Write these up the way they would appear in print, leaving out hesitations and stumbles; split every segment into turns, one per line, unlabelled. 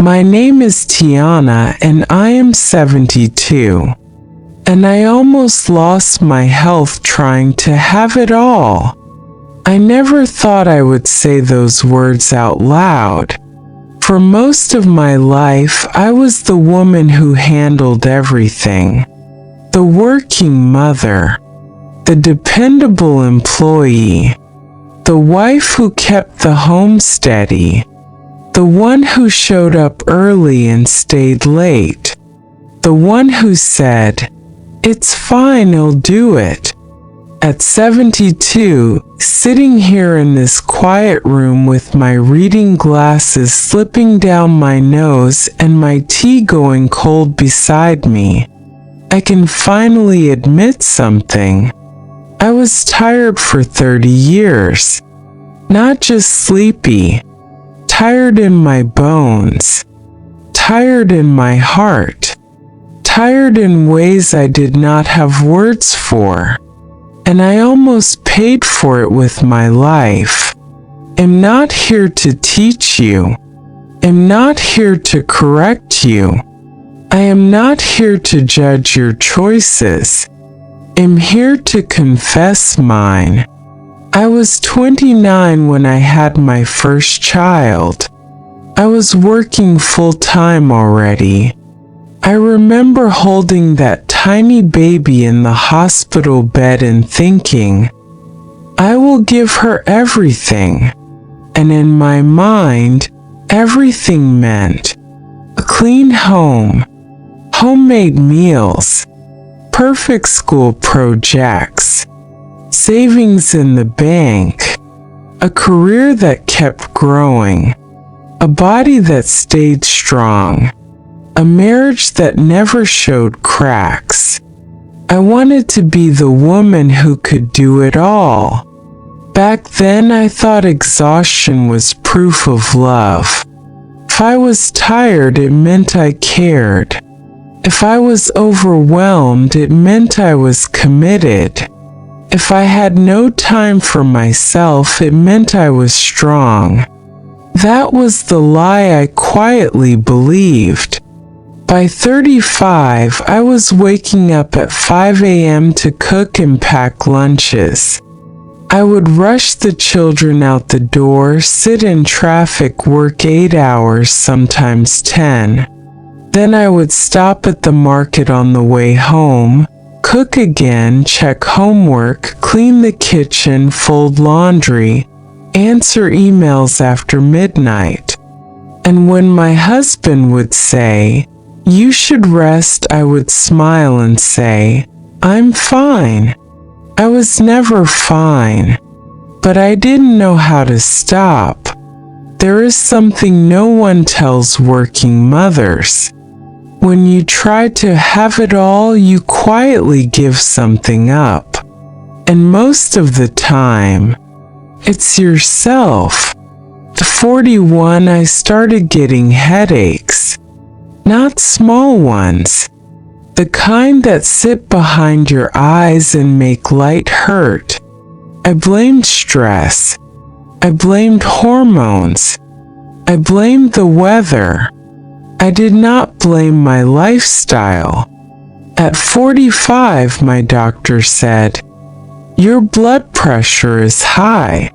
My name is Tiana and I am 72. And I almost lost my health trying to have it all. I never thought I would say those words out loud. For most of my life, I was the woman who handled everything. The working mother. The dependable employee. The wife who kept the home steady. The one who showed up early and stayed late. The one who said, "It's fine, I'll do it." At 72, sitting here in this quiet room with my reading glasses slipping down my nose and my tea going cold beside me, I can finally admit something. I was tired for 30 years. Not just sleepy. Tired in my bones. Tired in my heart. Tired in ways I did not have words for. And I almost paid for it with my life. Am not here to teach you. Am not here to correct you. I am not here to judge your choices. Am here to confess mine. I was 29 when I had my first child. I was working full-time already. I remember holding that tiny baby in the hospital bed and thinking, I will give her everything. And in my mind, everything meant a clean home, homemade meals, perfect school projects, savings in the bank, a career that kept growing, a body that stayed strong, a marriage that never showed cracks. I wanted to be the woman who could do it all. Back then I thought exhaustion was proof of love. If I was tired, it meant I cared. If I was overwhelmed, it meant I was committed. If I had no time for myself, it meant I was strong. That was the lie I quietly believed. By 35, I was waking up at 5 a.m. to cook and pack lunches. I would rush the children out the door, sit in traffic, work 8 hours, sometimes 10. Then I would stop at the market on the way home, cook again, check homework, clean the kitchen, fold laundry, answer emails after midnight. And when my husband would say, "You should rest," I would smile and say, "I'm fine." I was never fine, but I didn't know how to stop. There is something no one tells working mothers. When you try to have it all, you quietly give something up. And most of the time, it's yourself. At 41, I started getting headaches. Not small ones. The kind that sit behind your eyes and make light hurt. I blamed stress. I blamed hormones. I blamed the weather. I did not blame my lifestyle. At 45, my doctor said, "Your blood pressure is high."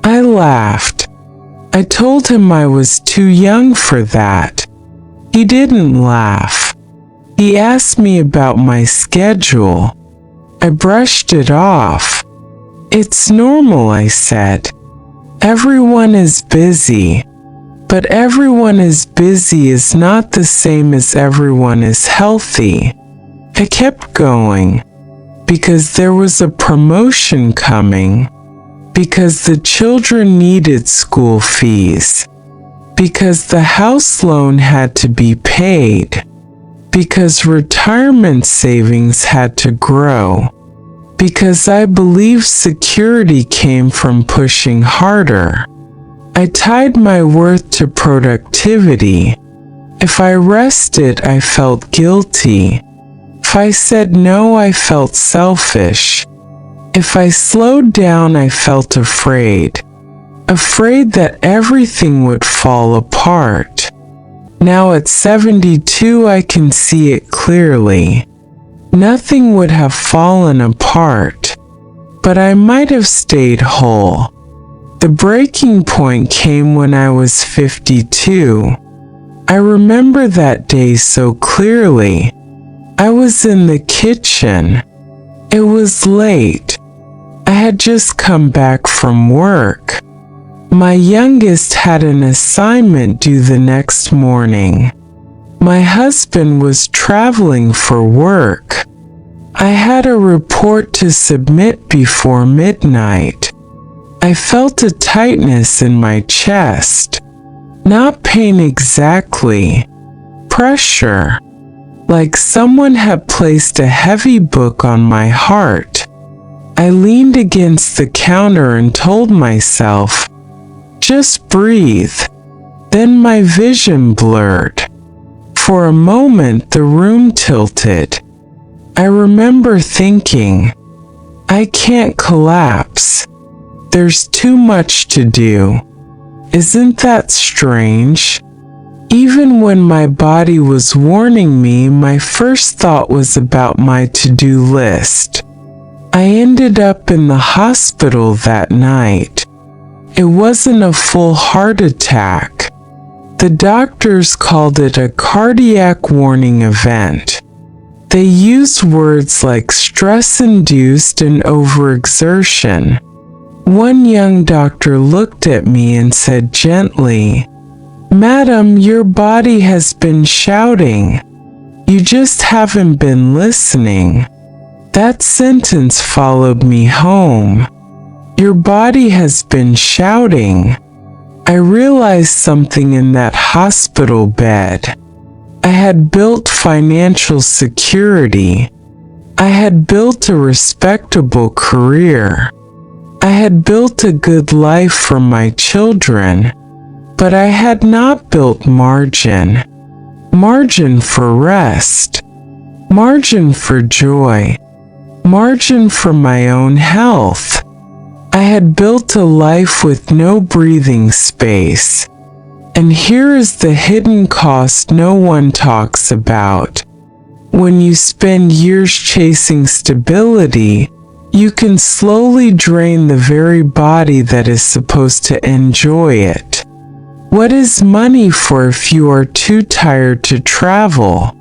I laughed. I told him I was too young for that. He didn't laugh. He asked me about my schedule. I brushed it off. "It's normal," I said. "Everyone is busy." But everyone is busy is not the same as everyone is healthy. I kept going, because there was a promotion coming, because the children needed school fees, because the house loan had to be paid, because retirement savings had to grow, because I believed security came from pushing harder. I tied my worth to productivity. If I rested, I felt guilty. If I said no, I felt selfish. If I slowed down, I felt afraid. Afraid that everything would fall apart. Now at 72 I can see it clearly. Nothing would have fallen apart, but I might have stayed whole. The breaking point came when I was 52. I remember that day so clearly. I was in the kitchen. It was late. I had just come back from work. My youngest had an assignment due the next morning. My husband was traveling for work. I had a report to submit before midnight. I felt a tightness in my chest. Not pain exactly. Pressure. Like someone had placed a heavy book on my heart. I leaned against the counter and told myself, "Just breathe." Then my vision blurred. For a moment the room tilted. I remember thinking, I can't collapse. There's too much to do. Isn't that strange? Even when my body was warning me, my first thought was about my to-do list. I ended up in the hospital that night. It wasn't a full heart attack. The doctors called it a cardiac warning event. They used words like stress-induced and overexertion. One young doctor looked at me and said gently, "Madam, your body has been shouting. You just haven't been listening." That sentence followed me home. Your body has been shouting. I realized something in that hospital bed. I had built financial security. I had built a respectable career. I had built a good life for my children, but I had not built margin. Margin for rest. Margin for joy. Margin for my own health. I had built a life with no breathing space. And here is the hidden cost no one talks about. When you spend years chasing stability, you can slowly drain the very body that is supposed to enjoy it. What is money for if you are too tired to travel?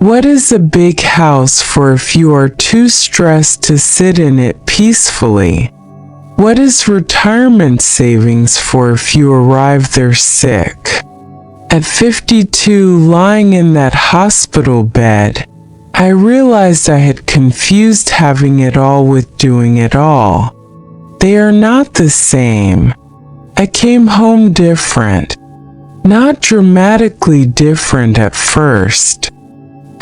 What is a big house for if you are too stressed to sit in it peacefully? What is retirement savings for if you arrive there sick? At 52, lying in that hospital bed, I realized I had confused having it all with doing it all. They are not the same. I came home different. Not dramatically different at first.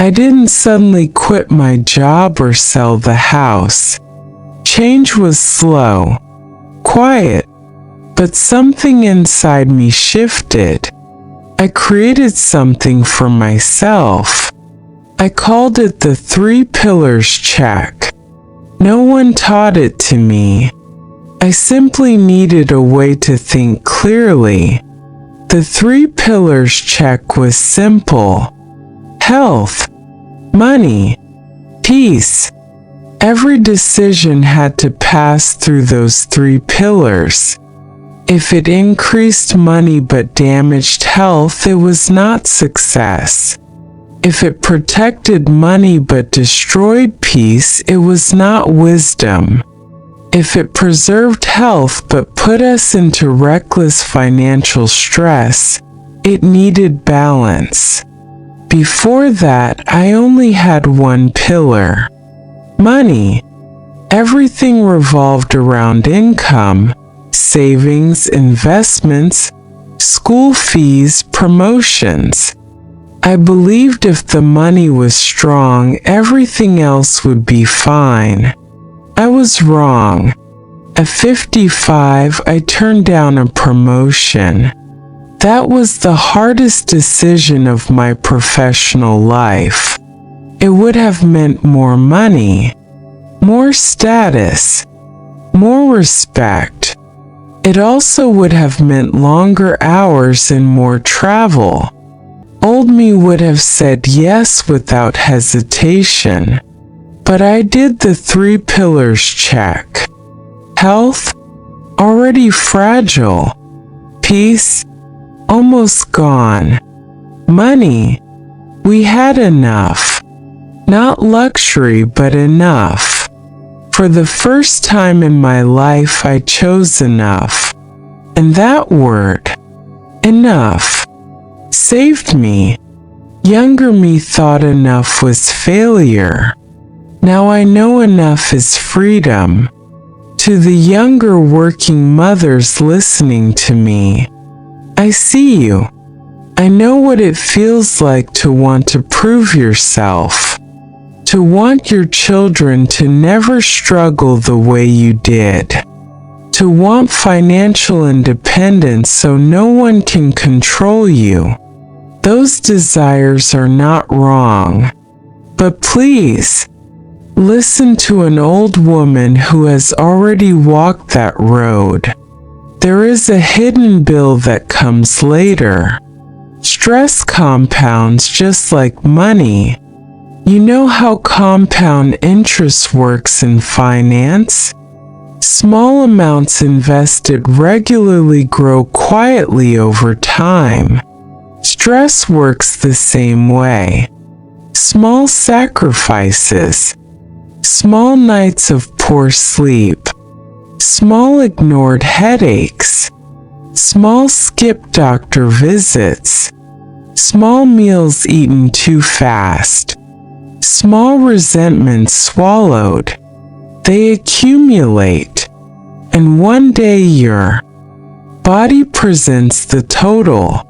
I didn't suddenly quit my job or sell the house. Change was slow, quiet, but something inside me shifted. I created something for myself. I called it the 3 pillars check. No one taught it to me. I simply needed a way to think clearly. The 3 pillars check was simple. Health, money, peace. Every decision had to pass through those 3 pillars. If it increased money but damaged health, it was not success. If it protected money but destroyed peace, it was not wisdom. If it preserved health but put us into reckless financial stress, it needed balance. Before that, I only had 1 pillar. Money. Everything revolved around income, savings, investments, school fees, promotions. I believed if the money was strong, everything else would be fine. I was wrong. At 55, I turned down a promotion. That was the hardest decision of my professional life. It would have meant more money, more status, more respect. It also would have meant longer hours and more travel. Old me would have said yes without hesitation. But I did the 3 pillars check. Health, already fragile. Peace, almost gone. Money, we had enough. Not luxury, but enough. For the first time in my life, I chose enough. And that word, enough, saved me. Younger me thought enough was failure. Now I know enough is freedom. To the younger working mothers listening to me, I see you. I know what it feels like to want to prove yourself. To want your children to never struggle the way you did. To want financial independence so no one can control you. Those desires are not wrong. But please, listen to an old woman who has already walked that road. There is a hidden bill that comes later. Stress compounds just like money. You know how compound interest works in finance? Small amounts invested regularly grow quietly over time. Stress works the same way. Small sacrifices. Small nights of poor sleep. Small ignored headaches. Small skipped doctor visits. Small meals eaten too fast. Small resentments swallowed. They accumulate. And one day your body presents the total.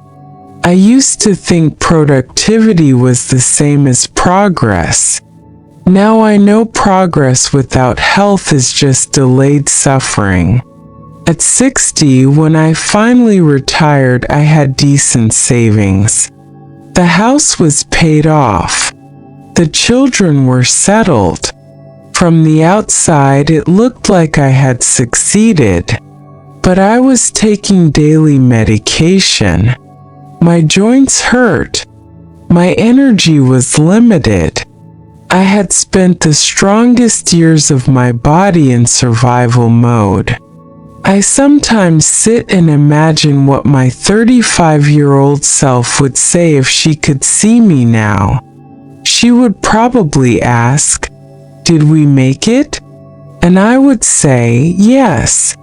I used to think productivity was the same as progress. Now I know progress without health is just delayed suffering. At 60, when I finally retired, I had decent savings. The house was paid off. The children were settled. From the outside, it looked like I had succeeded. But I was taking daily medication. My joints hurt. My energy was limited. I had spent the strongest years of my body in survival mode. I sometimes sit and imagine what my 35-year-old self would say if she could see me now. She would probably ask, "Did we make it?" And I would say, "Yes,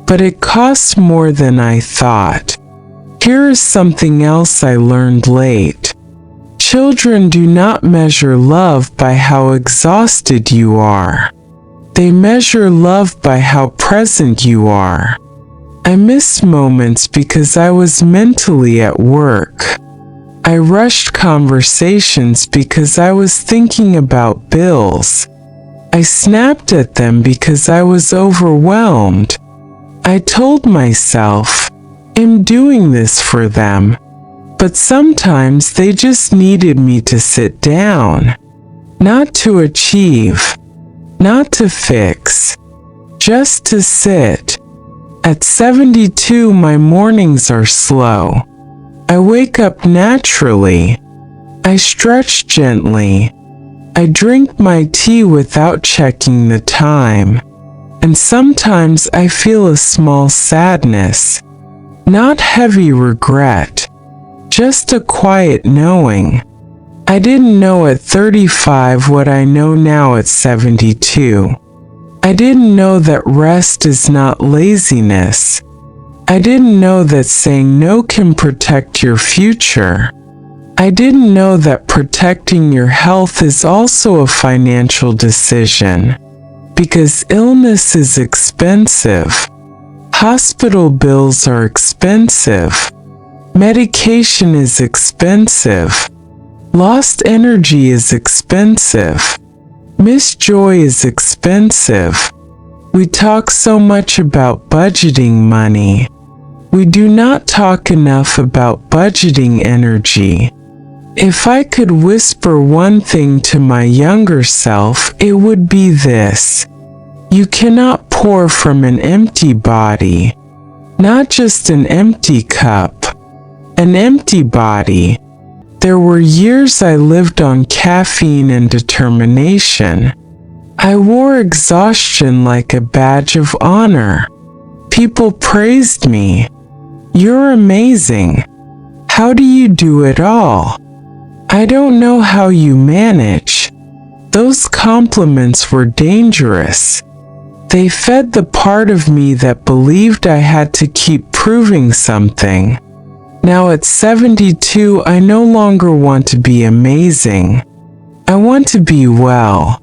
but it costs more than I thought." Here is something else I learned late. Children do not measure love by how exhausted you are. They measure love by how present you are. I missed moments because I was mentally at work. I rushed conversations because I was thinking about bills. I snapped at them because I was overwhelmed. I told myself, I'm doing this for them. But sometimes they just needed me to sit down. Not to achieve. Not to fix. Just to sit. At 72, my mornings are slow. I wake up naturally. I stretch gently. I drink my tea without checking the time. And sometimes I feel a small sadness. Not heavy regret. Just a quiet knowing. I didn't know at 35 what I know now at 72. I didn't know that rest is not laziness. I didn't know that saying no can protect your future. I didn't know that protecting your health is also a financial decision. Because illness is expensive. Hospital bills are expensive. Medication is expensive. Lost energy is expensive. Missed joy is expensive. We talk so much about budgeting money. We do not talk enough about budgeting energy. If I could whisper one thing to my younger self, it would be this. You cannot pour from an empty body. Not just an empty cup. An empty body. There were years I lived on caffeine and determination. I wore exhaustion like a badge of honor. People praised me. "You're amazing. How do you do it all? I don't know how you manage." Those compliments were dangerous. They fed the part of me that believed I had to keep proving something. Now at 72, I no longer want to be amazing. I want to be well.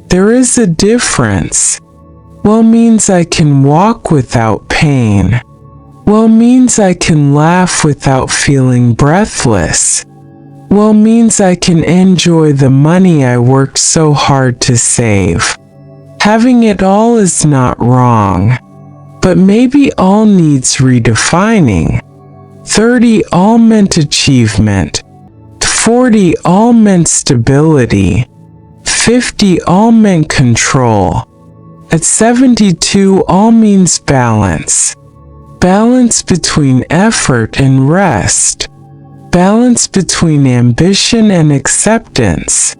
There is a difference. Well means I can walk without pain. Well means I can laugh without feeling breathless. Well means I can enjoy the money I worked so hard to save. Having it all is not wrong, but maybe all needs redefining. 30 all meant achievement. 40 all meant stability. 50 all meant control. At 72 all means balance. Balance between effort and rest. Balance between ambition and acceptance.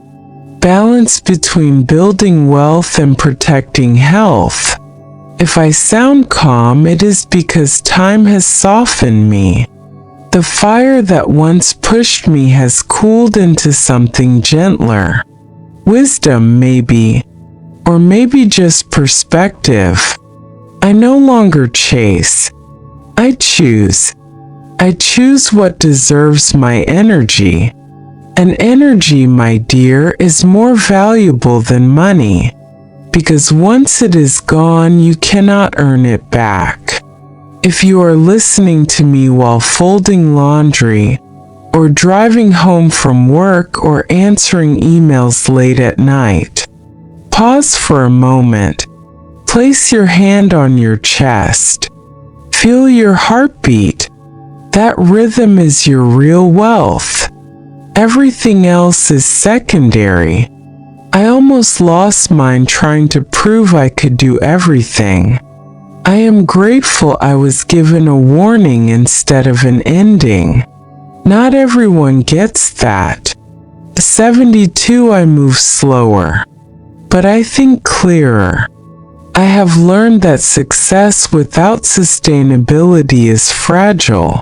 Balance between building wealth and protecting health. If I sound calm, it is because time has softened me. The fire that once pushed me has cooled into something gentler. Wisdom, maybe. Or maybe just perspective. I no longer chase. I choose. I choose what deserves my energy. And energy, my dear, is more valuable than money. Because once it is gone, you cannot earn it back. If you are listening to me while folding laundry, or driving home from work, or answering emails late at night, pause for a moment. Place your hand on your chest. Feel your heartbeat. That rhythm is your real wealth. Everything else is secondary. I almost lost mine trying to prove I could do everything. I am grateful I was given a warning instead of an ending. Not everyone gets that. At 72, I move slower, but I think clearer. I have learned that success without sustainability is fragile,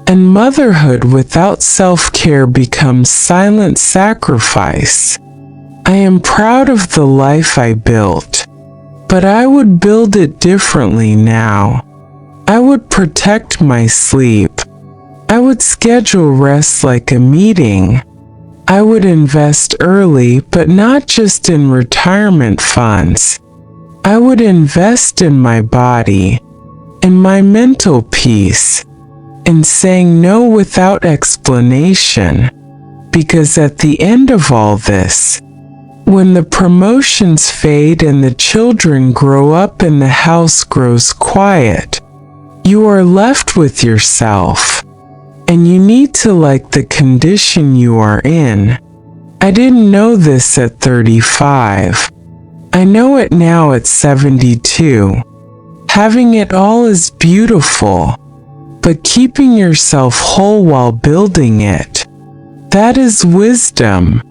and motherhood without self-care becomes silent sacrifice. I am proud of the life I built, but I would build it differently now. I would protect my sleep. I would schedule rest like a meeting. I would invest early, but not just in retirement funds. I would invest in my body, in my mental peace, in saying no without explanation. Because at the end of all this, when the promotions fade and the children grow up and the house grows quiet, you are left with yourself. And you need to like the condition you are in. I didn't know this at 35. I know it now at 72. Having it all is beautiful, but keeping yourself whole while building it, that is wisdom.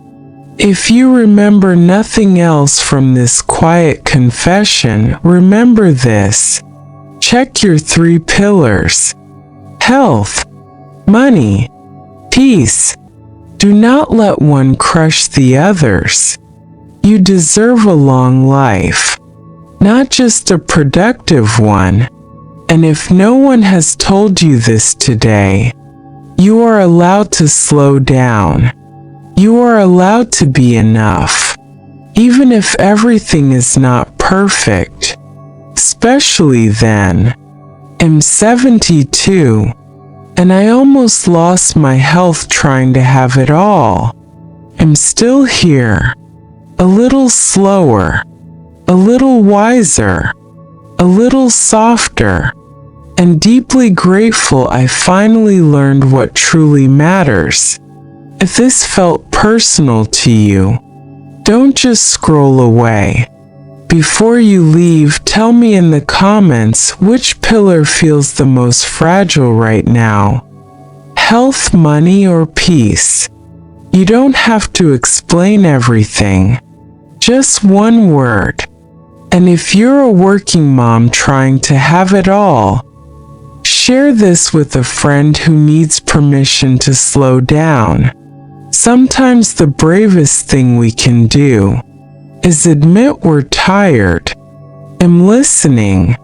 If you remember nothing else from this quiet confession, remember this. Check your 3 pillars: health, money, peace. Do not let one crush the others. You deserve a long life, not just a productive one. And if no one has told you this today, you are allowed to slow down. You are allowed to be enough, even if everything is not perfect. Especially then. I'm 72. And I almost lost my health trying to have it all. I'm still here, a little slower, a little wiser, a little softer, and deeply grateful I finally learned what truly matters. If this felt personal to you, don't just scroll away. Before you leave, tell me in the comments which pillar feels the most fragile right now. health, money, or peace. You don't have to explain everything. Just one word. And if you're a working mom trying to have it all, share this with a friend who needs permission to slow down. Sometimes the bravest thing we can do is admit we're tired. I'm listening.